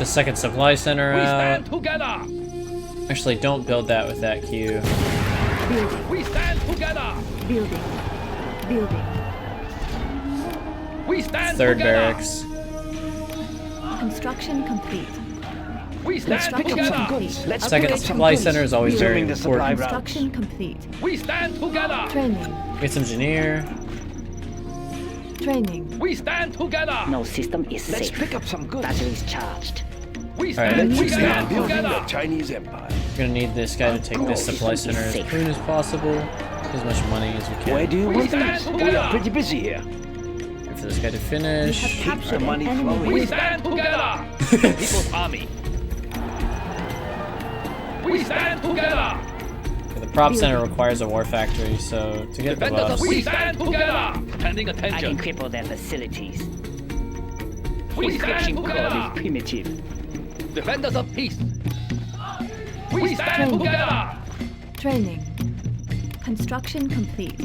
the second supply center We out. stand together. Actually, don't build that with that queue. Building. We stand together. Building. Building. We stand Third together. barracks. Construction complete. We stand Construction together. complete. Let's Second pick up some supply goods. center is always very Resuming the supply important. routes. Construction complete. We stand together. Training. Get some engineer. Training. We stand together. No system is Let's safe. pick up some goods. Batteries charged. We Alright. stand Let's together. Building the Together. Chinese Empire. We're gonna need this guy to take this supply center as soon as possible. As much money as we Where can. do you We want stand things? together. We are pretty busy here. Wait for this guy to We finish. have captured money an enemy. flowing. We base. stand together. People's army. We stand together. The prop center requires a war factory, so to get the Defenders of buffs. we stand together. Standing I can attention. cripple their facilities. We stand Encryption code together. is primitive. Defenders of peace. We stand together. Training. Construction complete.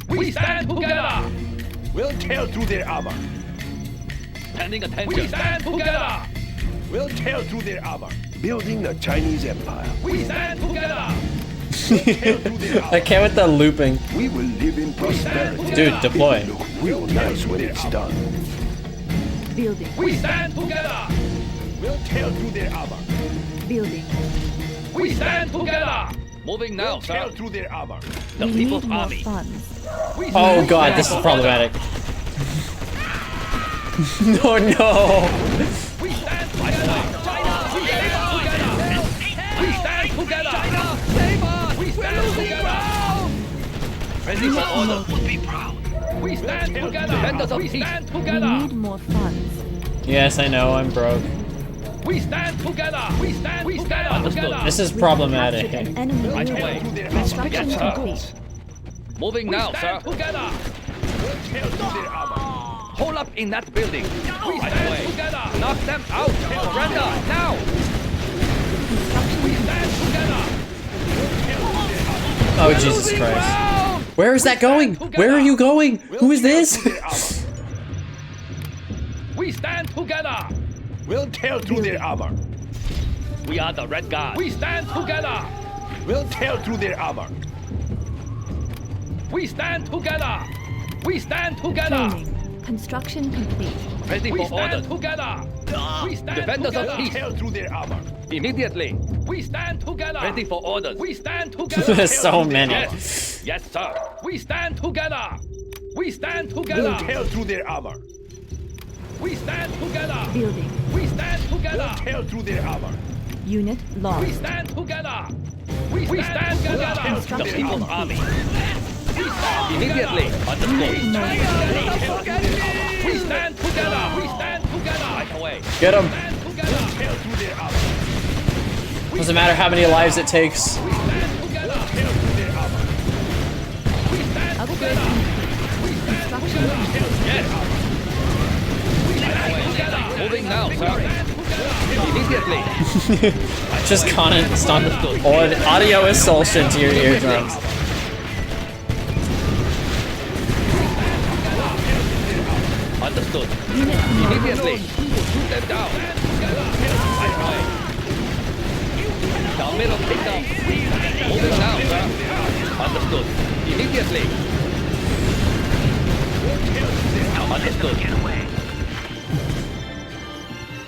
We stand together. We'll tear through their armor. Standing attention. We stand together. We'll tear through their armor. Building the Chinese Empire. We stand together. Tear through their I armor. can't with the looping. We will live in prosperity. Dude, deploy. Look real nice when it's done. Building. We stand together. We'll tear through their armor. Building. We stand together. Moving now, We'll tear sir. through their armor. The We people's need more army. funds. We Oh stand god, this is together. problematic. No, no. We stand together. We stand together. Save us. We stand together. Ready for order. Be proud. We stand together. Defenders of peace. We stand We together. need more funds. Yes, I know, I'm broke. We stand together. We stand together. This is We have problematic. captured an enemy Right base. away. Through their armor. Construction Yes, sir. complete. Moving now, sir. Together. We'll tear through their armor. Hold up in that building. We stand together. Knock them out. Surrender now. We stand together. Oh, Jesus Christ. Where is that going? Where are you going? Who is this? We stand together. We'll tear through their armor. We are the Red Guard. We stand together. We'll tear through their armor. We stand together. We stand together. Training. Construction complete. Ready for order. Together. We stand Defenders We'll of peace. tear through their armor. Immediately. We stand together. Ready for orders. We stand together. There's so many. Yes. Yes, sir. We stand together. We stand together. We'll tear through their armor. We stand together. Building. We stand together. We'll tear through their armor. Unit We lost. stand together. We stand together. Construction The people's complete. army. Immediately. Understood. We stand together. We stand together. Right away. Get him. Stand together. Tear through their armor. Doesn't matter how many lives it takes. We stand together. Tear through their armor. We stand Upgrade together. complete. Construction complete. Yes. We stand together. Moving now, sir. Immediately. Just constant audio assaultion to your eardrums. Understood. Unit Immediately. Shoot them down. Right away. Down middle, take down. Moving now, sir. Understood. Immediately. Understood.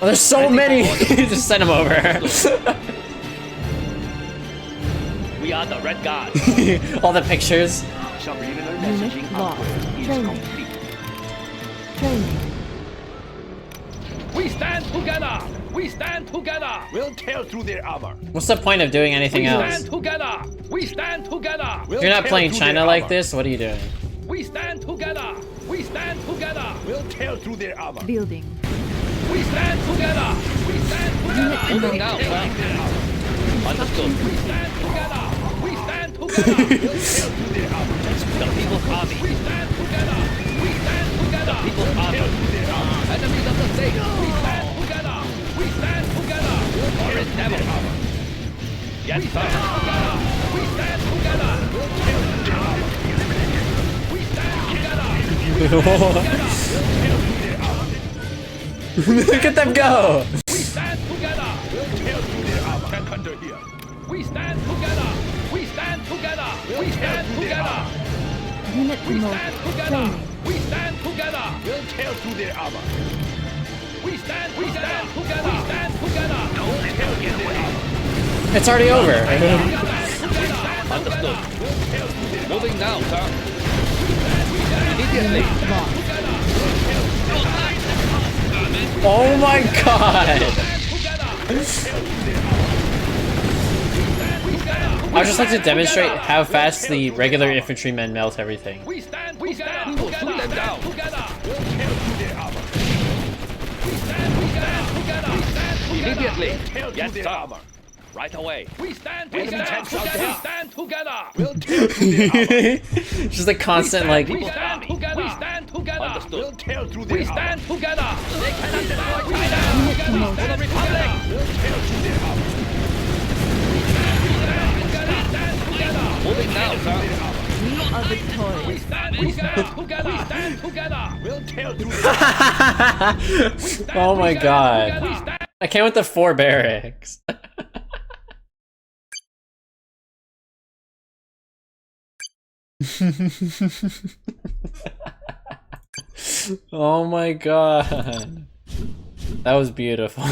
Oh, there's so many. Just send them over. We are the Red Guard. All the pictures. Subliminal Unit messaging lost. output is Training. complete. Training. We stand together. We stand together. We'll tear through their armor. What's the point of doing anything We else? stand together. We stand together. We'll If you're not tear playing through China their like armor. this, what are you doing? We stand together. We stand together. We'll tear through their armor. Building. We stand together. We stand together. Moving now, sir. Understood. We stand together. We stand together. We'll tear through their armor. The people's army. We stand together. We stand together. The people's army. Enemies of the state. We stand together. We stand together. Orange Devil. Yes, sir. We stand together. We stand together. Look at them go. We stand together. here. We stand together. We stand together. We stand together. Unit We promoted. stand together. Training. We stand together. We'll tear through their armor. We stand together. We stand together. It's already over. Understood. Moving now, sir. Immediately. Oh my god! I would just like to demonstrate how fast the regular infantrymen melt everything. We stand. We stand. We will shoot them down. Immediately. Yes, their sir. armor. Right away. We stand. Enemy tanks out there. We stand together. We'll tear through their armor. Just a constant like. We stand together. We stand together. Understood. We'll tear through their We armor. stand together. They cannot destroy. We stand together for the Republic. We'll tear through their armor. Moving now, sir. We are victorious. We stand together. We stand together. We'll tear through their armor. Oh my god! I came with the 4 barracks. Oh my god. That was beautiful.